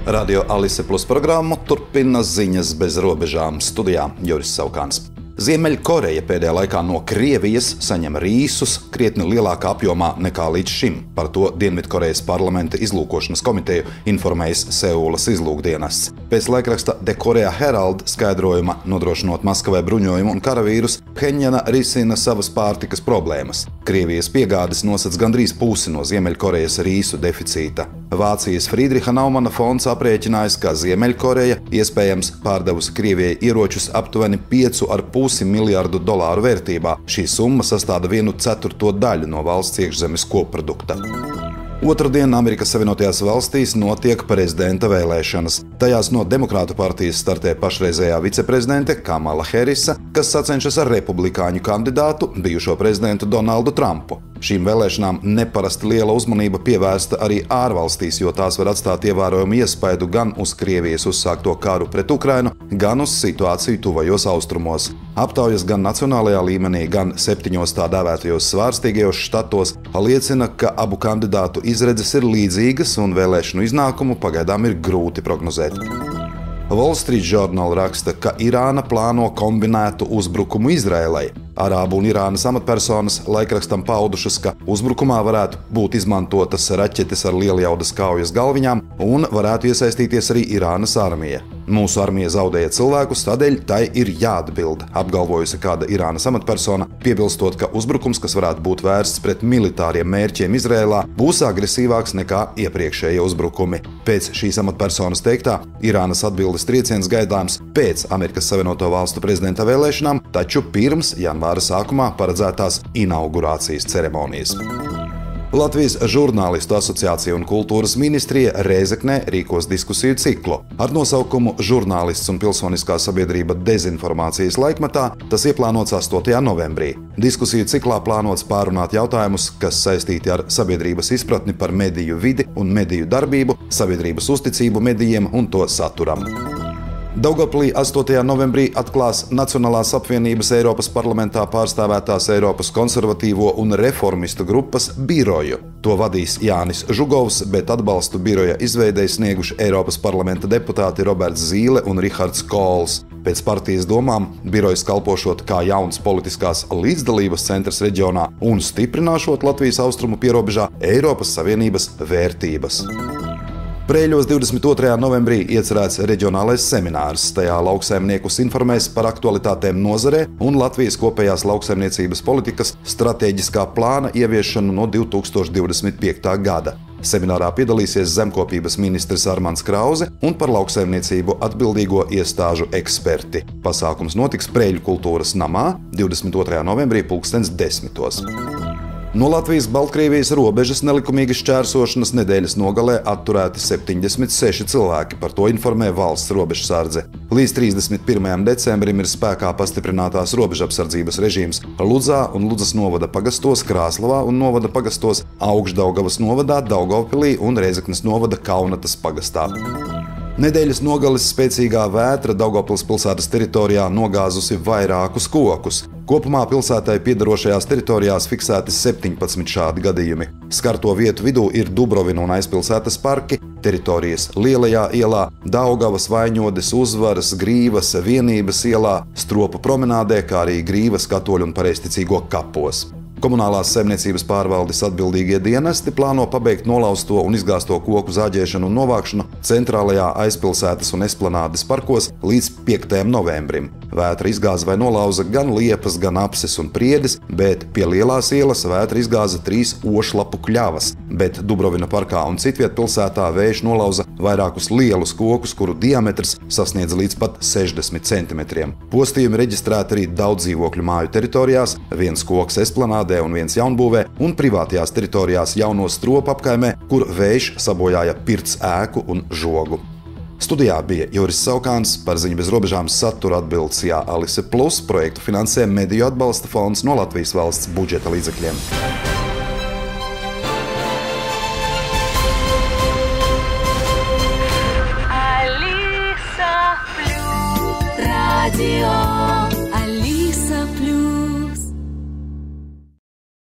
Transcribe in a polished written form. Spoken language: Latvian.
Radio Alise Plus programmu turpina ziņas bez robežām. Studijā Juris Saukāns. Ziemeļkoreja pēdējā laikā no Krievijas saņem rīsus krietni lielākā apjomā nekā līdz šim. Par to Dienvidkorejas parlamenta izlūkošanas komiteju informējis Seulas izlūkdienests. Pēc laikraksta The Korea Herald skaidrojuma, nodrošinot Maskavai bruņojumu un karavīrus, Phenjana risina savas pārtikas problēmas. Krievijas piegādes nosedz gandrīz pusi no Ziemeļkorejas rīsu deficīta. Vācijas Friedriha Naumana fonds aprēķinājis, ka Ziemeļkoreja iespējams pārdevusi Krievijai ieročus aptuveni $5,5 miljardu vērtībā. Šī summa sastāda 1/4 daļu no valsts iekšzemes koprodukta. Otrdien Amerikas Savienotajās valstīs notiek prezidenta vēlēšanas. Tajās no Demokrātu partijas startē pašreizējā viceprezidente Kamala Harisa, kas sacenšas ar republikāņu kandidātu, bijušo prezidentu Donaldu Trumpu. Šīm vēlēšanām neparasti liela uzmanība pievērsta arī ārvalstīs, jo tās var atstāt ievērojumu iespaidu gan uz Krievijas uzsākto karu pret Ukrainu, gan uz situāciju tuvajos austrumos. Aptaujas gan nacionālajā līmenī, gan 7 tā dēvētajos svārstīgajos štatos liecina, ka abu kandidātu izredzes ir līdzīgas un vēlēšanu iznākumu pagaidām ir grūti prognozēt. Wall Street Journal raksta, ka Irāna plāno kombinētu uzbrukumu Izraēlai. Arābu un Irānas amatpersonas laikrakstam paudušas, ka uzbrukumā varētu būt izmantotas raķetes ar lieljaudas kaujas galviņām un varētu iesaistīties arī Irānas armija. Mūsu armija zaudēja cilvēkus, tādēļ tai ir jāatbild, apgalvojusi kāda Irānas amatpersona, piebilstot, ka uzbrukums, kas varētu būt vērsts pret militāriem mērķiem Izrēlā, būs agresīvāks nekā iepriekšējie uzbrukumi. Pēc šīs amatpersonas teiktā, Irānas atbildes trieciens gaidāms pēc Amerikas Savienoto Valstu prezidenta vēlēšanām, taču pirms janvāra sākumā paredzētās inaugurācijas ceremonijas. Latvijas žurnālistu asociācija un kultūras ministrija Rēzeknē rīkos diskusiju ciklu. Ar nosaukumu Žurnālists un pilsoniskā sabiedrība dezinformācijas laikmetā tas ieplānots 8. novembrī. Diskusiju ciklā plānots pārunāt jautājumus, kas saistīti ar sabiedrības izpratni par mediju vidi un mediju darbību, sabiedrības uzticību medijiem un to saturam. Daugoplī 8. novembrī atklās Nacionālās apvienības Eiropas parlamentā pārstāvētās Eiropas konservatīvo un reformistu grupas biroju. To vadīs Jānis Žugovs, bet atbalstu biroja izveidei snieguši Eiropas parlamenta deputāti Roberts Zīle un Rihards Kols. Pēc partijas domām birojas kalpošot kā jauns politiskās līdzdalības centrs reģionā un stiprināšot Latvijas austrumu pierobežā Eiropas Savienības vērtības. Prēļos 22. novembrī iecerēts reģionālais seminārs. Tajā lauksaimniekus informēs par aktualitātēm nozarē un Latvijas kopējās lauksaimniecības politikas stratēģiskā plāna ieviešanu no 2025. gada. Seminārā piedalīsies zemkopības ministrs Armands Krauze un par lauksaimniecību atbildīgo iestāžu eksperti. Pasākums notiks Prēļu kultūras namā 22. novembrī 10:00. No Latvijas-Baltkrievijas robežas nelikumīgas šķērsošanas nedēļas nogalē atturēti 76 cilvēki, par to informē valsts robežsardze. Līdz 31. decembrim ir spēkā pastiprinātās robežapsardzības režīms Ludzā un Ludzas novada pagastos, Krāslavā un novada pagastos, Augšdaugavas novadā, Daugavpilī un Rēzeknes novada Kaunatas pagastā. Nedēļas nogales spēcīgā vētra Daugavpils pilsētas teritorijā nogāzusi vairākus kokus. Kopumā pilsētai piedarošajās teritorijās fiksēti 17 šādi gadījumi. Skarto vietu vidū ir Dubrovina un aizpilsētas parki, teritorijas Lielajā ielā, Daugavas, Vaiņodes, Uzvaras, Grīvas, Vienības ielā, Stropu promenādē, kā arī Grīvas katoļu un pareizticīgo kapos. Komunālās saimniecības pārvaldes atbildīgie dienesti plāno pabeigt nolausto un izgāzto koku zāģēšanu un novākšanu centrālajā aizpilsētas un esplanādes parkos līdz 5. novembrim. Vētra izgāza vai nolauza gan liepas, gan apses un priedes, bet pie Lielās ielas vētra izgāza 3 ošlapu kļavas, bet Dubrovina parkā un citviet pilsētā vējš nolauza vairākus lielus kokus, kuru diametrs sasniedz līdz pat 60 centimetriem. Postījumi reģistrēti arī daudz dzīvokļu māju teritorijās, viens koks esplanādē un viens jaunbūvē, un privātajās teritorijās Jauno Stropu apkaimē, kur vējš sabojāja pirts ēku un žogu. Studijā bija Juris Saukāns, par ziņu bez robežām satura atbildes Alise Plus, projektu finansē Mediju atbalsta fonds no Latvijas valsts budžeta līdzekļiem. Radio